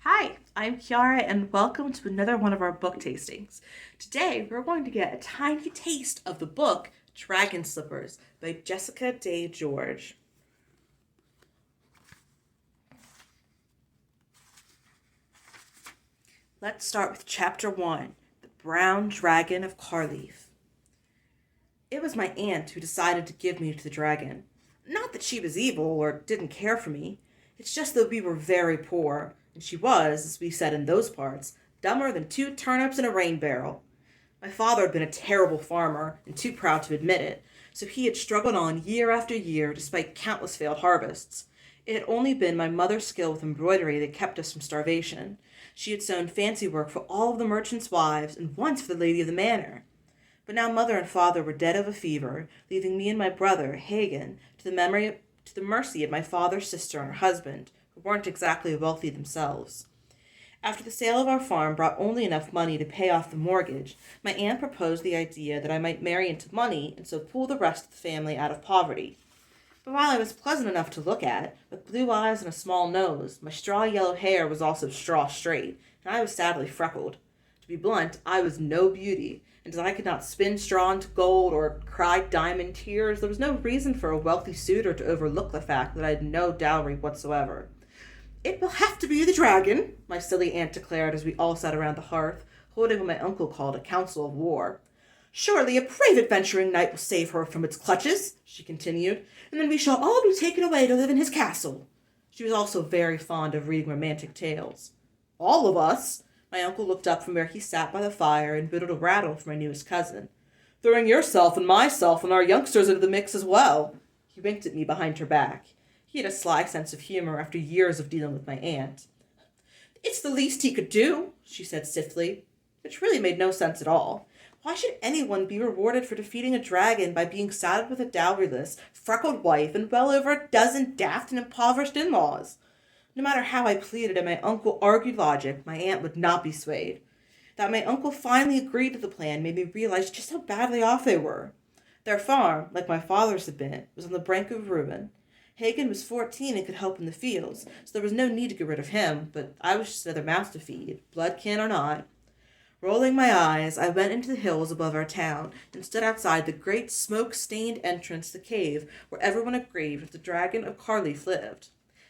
Hi, I'm Kiara, and welcome to another one of our book tastings. Today, we're going to get a tiny taste of the book Dragon Slippers by Jessica Day George. Let's start with Chapter 1 The Brown Dragon of Carleaf. It was my aunt who decided to give me to the dragon. Not that she was evil or didn't care for me, it's just that we were very poor, and she was, as we said in those parts, dumber than two turnips in a rain barrel. My father had been a terrible farmer, and too proud to admit it, so he had struggled on year after year despite countless failed harvests. It had only been my mother's skill with embroidery that kept us from starvation. She had sewn fancy work for all of the merchants' wives, and once for the lady of the manor. But now mother and father were dead of a fever, leaving me and my brother, Hagen, to the mercy of my father's sister and her husband, who weren't exactly wealthy themselves. After the sale of our farm brought only enough money to pay off the mortgage, my aunt proposed the idea that I might marry into money and so pull the rest of the family out of poverty. But while I was pleasant enough to look at, with blue eyes and a small nose, my straw yellow hair was also straw straight, and I was sadly freckled. To be blunt, I was no beauty, and as I could not spin straw into gold or cry diamond tears, there was no reason for a wealthy suitor to overlook the fact that I had no dowry whatsoever. "It will have to be the dragon," my silly aunt declared as we all sat around the hearth, holding what my uncle called a council of war. "Surely a brave adventuring knight will save her from its clutches," she continued, "and then we shall all be taken away to live in his castle." She was also very fond of reading romantic tales. "All of us?" My uncle looked up from where he sat by the fire and whittled a rattle for my newest cousin. "Throwing yourself and myself and our youngsters into the mix as well." He winked at me behind her back. He had a sly sense of humor after years of dealing with my aunt. "It's the least he could do," she said stiffly, which really made no sense at all. Why should anyone be rewarded for defeating a dragon by being saddled with a dowryless, freckled wife and well over a dozen daft and impoverished in-laws? No matter how I pleaded and my uncle argued logic, my aunt would not be swayed. That my uncle finally agreed to the plan made me realize just how badly off they were. Their farm, like my father's had been, was on the brink of ruin. Hagen was 14 and could help in the fields, so there was no need to get rid of him, but I was just another mouse to feed, bloodkin or not. Rolling my eyes, I went into the hills above our town and stood outside the great smoke-stained entrance to the cave where everyone agreed that the dragon of Carleaf lived.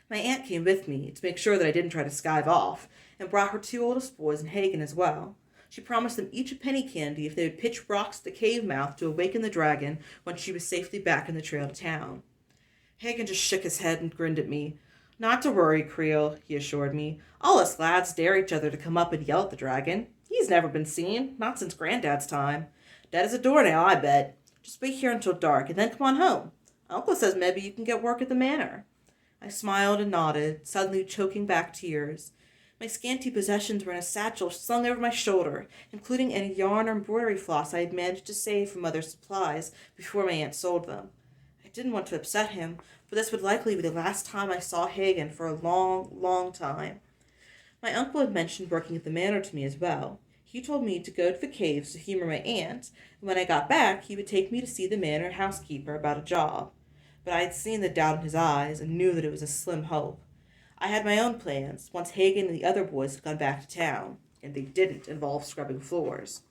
My aunt came with me to make sure that I didn't try to skive off, and brought her two oldest boys and Hagen as well. She promised them each a penny candy if they would pitch rocks at the cave mouth to awaken the dragon once she was safely back in the trail to town. Hagen just shook his head and grinned at me. "Not to worry, Creel," he assured me. "All us lads dare each other to come up and yell at the dragon. He's never been seen, not since Granddad's time. Dead as a doornail, I bet. Just wait here until dark, and then come on home. Uncle says maybe you can get work at the manor." I smiled and nodded, suddenly choking back tears. My scanty possessions were in a satchel slung over my shoulder, including any yarn or embroidery floss I had managed to save from other supplies before my aunt sold them. I didn't want to upset him, for this would likely be the last time I saw Hagen for a long, long time. My uncle had mentioned working at the manor to me as well. He told me to go to the caves to humor my aunt, and when I got back he would take me to see the manor housekeeper about a job. But I had seen the doubt in his eyes and knew that it was a slim hope. I had my own plans, once Hagen and the other boys had gone back to town, and they didn't involve scrubbing floors.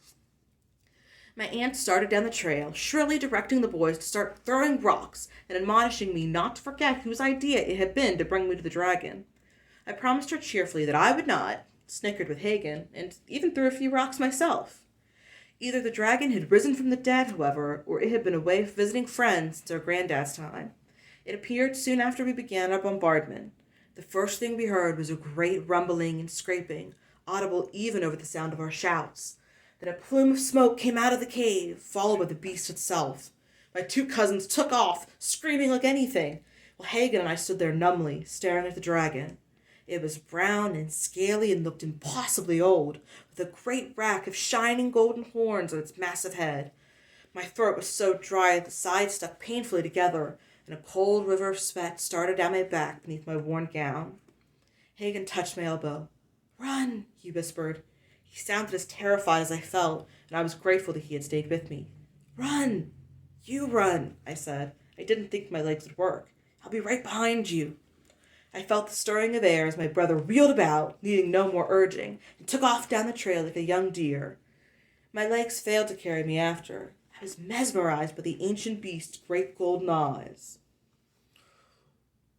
My aunt started down the trail, shrilly directing the boys to start throwing rocks and admonishing me not to forget whose idea it had been to bring me to the dragon. I promised her cheerfully that I would not, snickered with Hagen, and even threw a few rocks myself. Either the dragon had risen from the dead, however, or it had been away visiting friends since our granddad's time. It appeared soon after we began our bombardment. The first thing we heard was a great rumbling and scraping, audible even over the sound of our shouts. Then a plume of smoke came out of the cave, followed by the beast itself. My two cousins took off, screaming like anything, while Hagen and I stood there numbly, staring at the dragon. It was brown and scaly and looked impossibly old, with a great rack of shining golden horns on its massive head. My throat was so dry that the sides stuck painfully together, and a cold river of sweat started down my back beneath my worn gown. Hagen touched my elbow. "Run," he whispered. He sounded as terrified as I felt, and I was grateful that he had stayed with me. "Run." "You run," I said. I didn't think my legs would work. "I'll be right behind you." I felt the stirring of air as my brother wheeled about, needing no more urging, and took off down the trail like a young deer. My legs failed to carry me after. I was mesmerized by the ancient beast's great golden eyes.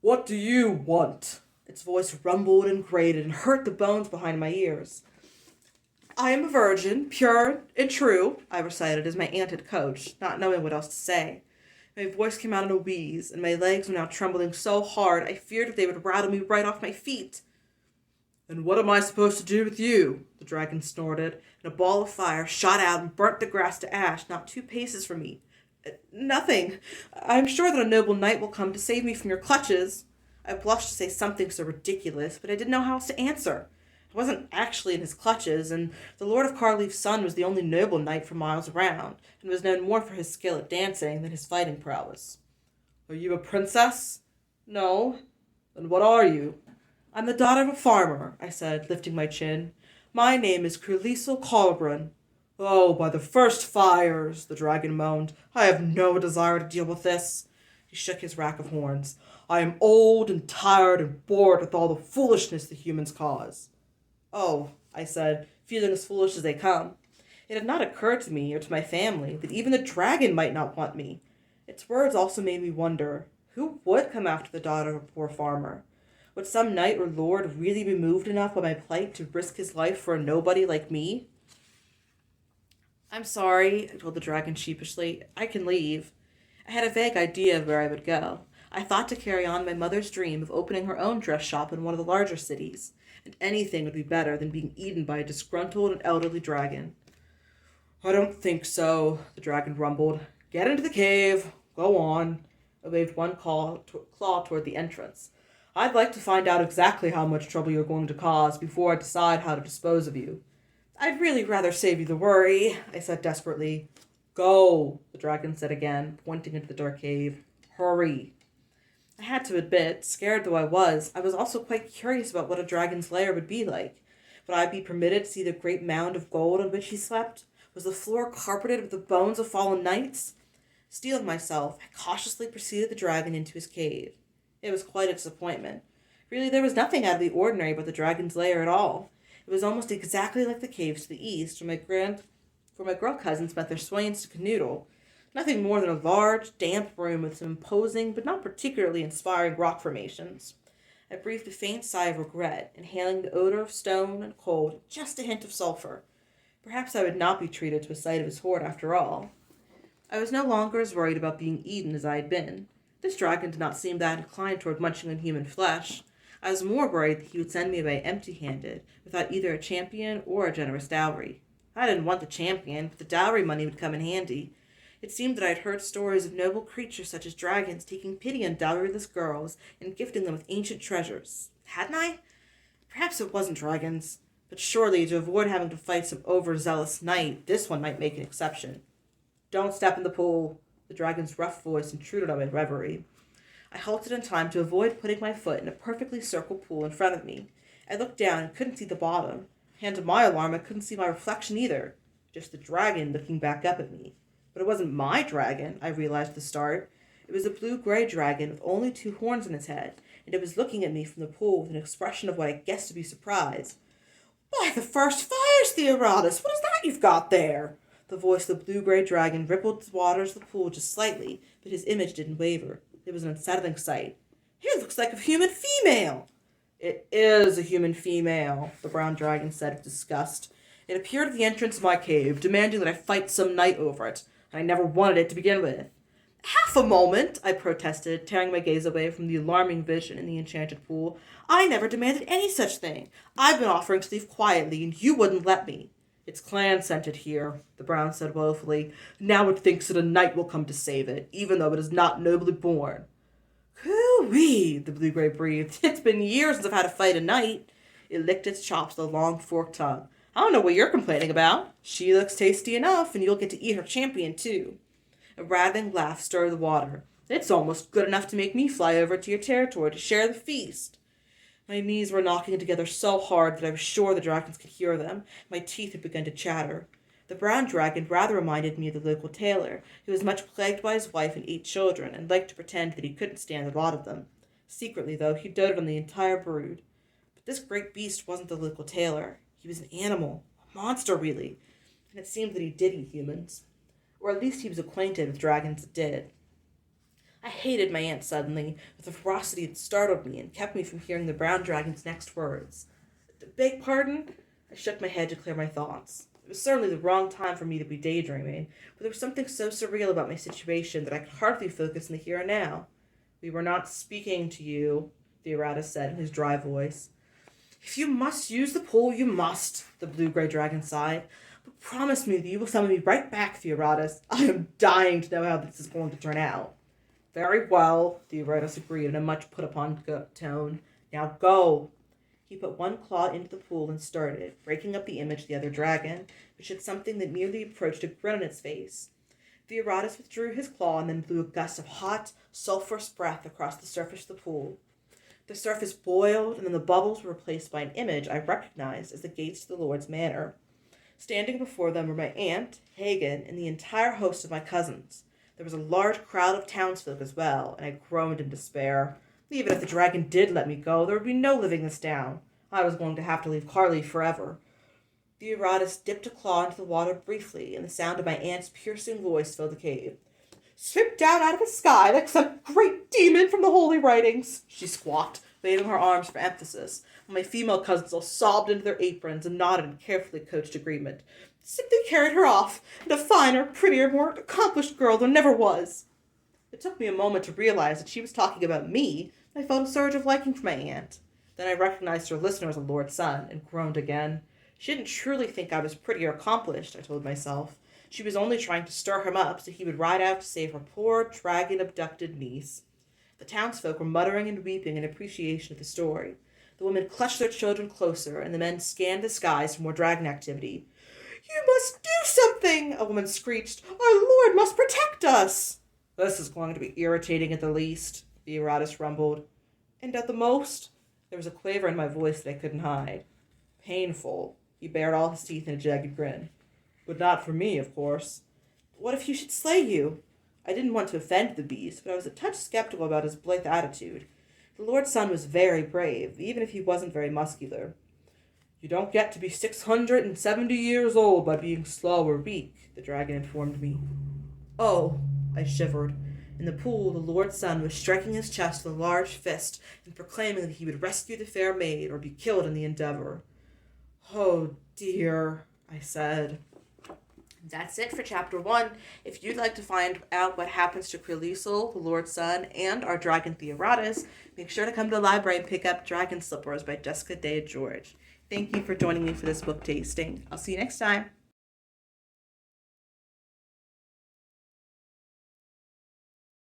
"What do you want?" Its voice rumbled and grated and hurt the bones behind my ears. "I am a virgin, pure and true," I recited as my aunt had coached, not knowing what else to say. My voice came out in a wheeze, and my legs were now trembling so hard I feared that they would rattle me right off my feet. "And what am I supposed to do with you?" the dragon snorted, and a ball of fire shot out and burnt the grass to ash not 2 paces from me. "Nothing. I am sure that a noble knight will come to save me from your clutches." I blushed to say something so ridiculous, but I didn't know how else to answer. I wasn't actually in his clutches, and the Lord of Carleaf's son was the only noble knight for miles around, and was known more for his skill at dancing than his fighting prowess. "Are you a princess?" "No." "Then what are you?" "I'm the daughter of a farmer," I said, lifting my chin. "My name is Curlisel Colbrun." "Oh, by the first fires," the dragon moaned. "I have no desire to deal with this." He shook his rack of horns. "I am old and tired and bored with all the foolishness the humans cause." "Oh," I said, feeling as foolish as they come. It had not occurred to me or to my family that even the dragon might not want me. Its words also made me wonder, who would come after the daughter of a poor farmer? Would some knight or lord really be moved enough by my plight to risk his life for a nobody like me? "I'm sorry," I told the dragon sheepishly. "I can leave." I had a vague idea of where I would go. I thought to carry on my mother's dream of opening her own dress shop in one of the larger cities, and anything would be better than being eaten by a disgruntled and elderly dragon. "I don't think so," the dragon rumbled. "Get into the cave. Go on." I waved one claw toward the entrance. "I'd like to find out exactly how much trouble you're going to cause before I decide how to dispose of you." "I'd really rather save you the worry," I said desperately. "Go," the dragon said again, pointing into the dark cave. "Hurry." I had to admit, scared though I was also quite curious about what a dragon's lair would be like. Would I be permitted to see the great mound of gold on which he slept? Was the floor carpeted with the bones of fallen knights? Steeling myself, I cautiously preceded the dragon into his cave. It was quite a disappointment. Really, there was nothing out of the ordinary about the dragon's lair at all. It was almost exactly like the caves to the east, where my girl cousins spent their swains to canoodle. Nothing more than a large, damp room with some imposing but not particularly inspiring rock formations. I breathed a faint sigh of regret, inhaling the odor of stone and cold, just a hint of sulfur. Perhaps I would not be treated to a sight of his hoard after all. I was no longer as worried about being eaten as I had been. This dragon did not seem that inclined toward munching on human flesh. I was more worried that he would send me away empty-handed, without either a champion or a generous dowry. I didn't want the champion, but the dowry money would come in handy. It seemed that I had heard stories of noble creatures such as dragons taking pity on doweryless girls and gifting them with ancient treasures. Hadn't I? Perhaps it wasn't dragons, but surely to avoid having to fight some overzealous knight, this one might make an exception. "Don't step in the pool," the dragon's rough voice intruded on my reverie. I halted in time to avoid putting my foot in a perfectly circled pool in front of me. I looked down and couldn't see the bottom, and to my alarm I couldn't see my reflection either, just the dragon looking back up at me. But it wasn't my dragon, I realized at the start. It was a blue-gray dragon with only 2 horns on its head, and it was looking at me from the pool with an expression of what I guessed to be surprise. "By the first fires, Theodotus, what is that you've got there?" The voice of the blue-gray dragon rippled the waters of the pool just slightly, but his image didn't waver. It was an unsettling sight. "It looks like a human female." "It is a human female," the brown dragon said with disgust. "It appeared at the entrance of my cave, demanding that I fight some knight over it. I never wanted it to begin with." "Half a moment," I protested, tearing my gaze away from the alarming vision in the enchanted pool. "I never demanded any such thing. I've been offering to leave quietly, and you wouldn't let me." "Its clan sent it here," the brown said woefully. "Now it thinks that a knight will come to save it, even though it is not nobly born." "Coo-wee," the blue-gray breathed. "It's been years since I've had to fight a knight." It licked its chops with a long forked tongue. "I don't know what you're complaining about. She looks tasty enough, and you'll get to eat her champion, too." A rattling laugh stirred the water. "It's almost good enough to make me fly over to your territory to share the feast." My knees were knocking together so hard that I was sure the dragons could hear them. My teeth had begun to chatter. The brown dragon rather reminded me of the local tailor, who was much plagued by his wife and 8 children, and liked to pretend that he couldn't stand the lot of them. Secretly, though, he doted on the entire brood. But this great beast wasn't the local tailor. He was an animal, a monster, really, and it seemed that he did eat humans. Or at least he was acquainted with dragons that did. I hated my aunt suddenly, with a ferocity that startled me and kept me from hearing the brown dragon's next words. Beg pardon? I shook my head to clear my thoughts. It was certainly the wrong time for me to be daydreaming, but there was something so surreal about my situation that I could hardly focus in the here and now. We were not speaking to you, Theoratus said in his dry voice. If you must use the pool, you must, the blue-gray dragon sighed. But promise me that you will summon me right back, Theoratus. I am dying to know how this is going to turn out. Very well, Theoratus agreed in a much put-upon tone. Now go. He put one claw into the pool and stirred it, breaking up the image of the other dragon, which had something that nearly approached a grin on its face. Theoratus withdrew his claw and then blew a gust of hot, sulphurous breath across the surface of the pool. The surface boiled, and then the bubbles were replaced by an image I recognized as the gates to the Lord's manor. Standing before them were my aunt, Hagen, and the entire host of my cousins. There was a large crowd of townsfolk as well, and I groaned in despair. Even if the dragon did let me go, there would be no living this down. I was going to have to leave Carleaf forever. Theoratus dipped a claw into the water briefly, and the sound of my aunt's piercing voice filled the cave. Swept down out of the sky like some great demon from the holy writings, she squawked, waving her arms for emphasis, while my female cousins all sobbed into their aprons and nodded in carefully coached agreement. Simply carried her off, and a finer, prettier, more accomplished girl there never was. It took me a moment to realize that she was talking about me, and I felt a surge of liking for my aunt. Then I recognized her listener as a Lord's son, and groaned again. She didn't truly think I was pretty or accomplished, I told myself. She was only trying to stir him up so he would ride out to save her poor, dragon-abducted niece. The townsfolk were muttering and weeping in appreciation of the story. The women clutched their children closer, and the men scanned the skies for more dragon activity. You must do something, a woman screeched. Our Lord must protect us. This is going to be irritating at the least, Theoratus rumbled. And at the most, there was a quaver in my voice that I couldn't hide. Painful. He bared all his teeth in a jagged grin. But not for me, of course. What if he should slay you? I didn't want to offend the beast, but I was a touch skeptical about his blithe attitude. The Lord's son was very brave, even if he wasn't very muscular. You don't get to be 670 years old by being slow or weak, the dragon informed me. Oh, I shivered. In the pool, the Lord's son was striking his chest with a large fist and proclaiming that he would rescue the fair maid or be killed in the endeavor. Oh, dear, I said. That's it for Chapter 1. If you'd like to find out what happens to Crelisel, the Lord's son, and our dragon Theoratus, make sure to come to the library and pick up Dragon Slippers by Jessica Day George. Thank you for joining me for this book tasting. I'll see you next time.